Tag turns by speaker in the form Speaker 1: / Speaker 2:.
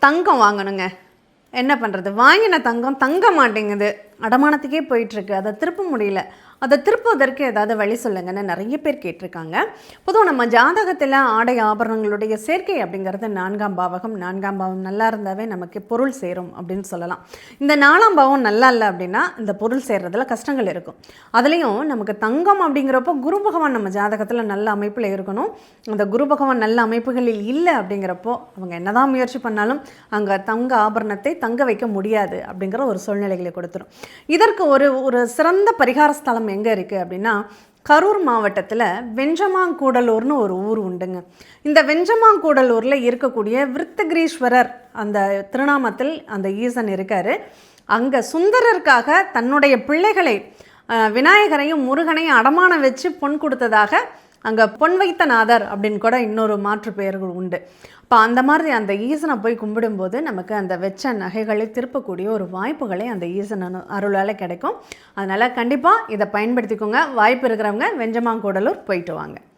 Speaker 1: தங்கம் வாங்கணுங்க. என்ன பண்ணுறது, வாங்கின தங்கம் தங்க மாட்டேங்குது, அடமானத்துக்கே போயிட்டுருக்கு, அதை திருப்ப முடியல, அதை திருப்புவதற்கு ஏதாவது வழி சொல்லுங்கன்னு நிறைய பேர் கேட்டிருக்காங்க. பொதுவாக நம்ம ஜாதகத்தில் ஆடை ஆபரணங்களுடைய சேர்க்கை அப்படிங்கிறது 4ஆம் பாவகம். 4ஆம் பாவம் நல்லா இருந்தாவே நமக்கு பொருள் சேரும் அப்படின்னு சொல்லலாம். இந்த 4ஆம் பாவம் நல்லா இல்லை அப்படின்னா இந்த பொருள் சேர்றதுல கஷ்டங்கள் இருக்கும். அதுலேயும் நமக்கு தங்கம் அப்படிங்கிறப்போ குரு பகவான் நம்ம ஜாதகத்தில் நல்ல அமைப்பில் இருக்கணும். அந்த குரு பகவான் நல்ல அமைப்புகளில் இல்லை அப்படிங்கிறப்போ அவங்க என்னதான் முயற்சி பண்ணாலும் அங்கே தங்க ஆபரணத்தை தங்க வைக்க முடியாது அப்படிங்கிற ஒரு சூழ்நிலைகளை கொடுத்துரும். இதற்கு ஒரு சிறந்த பரிகார ஸ்தலம் எங்கே இருக்குது அப்படின்னா, கரூர் மாவட்டத்தில் வெஞ்சமாங்கூடலூர்னு ஒரு ஊர் உண்டுங்க. இந்த வெஞ்சமாங்கூடலூரில் இருக்கக்கூடிய விருத்தகிரீஸ்வரர் அந்த திருநாமத்தில் அந்த ஈசன் இருக்கார். அங்கே சுந்தரருக்காக தன்னுடைய பிள்ளைகளை விநாயகரையும் முருகனையும் அடமானம் வச்சு பொன் கொடுத்ததாக அங்கே பொன் வைத்த நாதர் அப்படின்னு கூட இன்னொரு மாற்று பெயர்கள் உண்டு. இப்போ அந்த மாதிரி அந்த ஈசனை போய் கும்பிடும்போது நமக்கு அந்த வெச்ச நகைகளை திருப்பக்கூடிய ஒரு வாய்ப்புகளை அந்த ஈசன் அருளால் கிடைக்கும். அதனால் கண்டிப்பாக இதை பயன்படுத்திக்கோங்க. வாய்ப்பு இருக்கிறவங்க வெஞ்சமாங்கூடலூர் போயிட்டு வாங்க.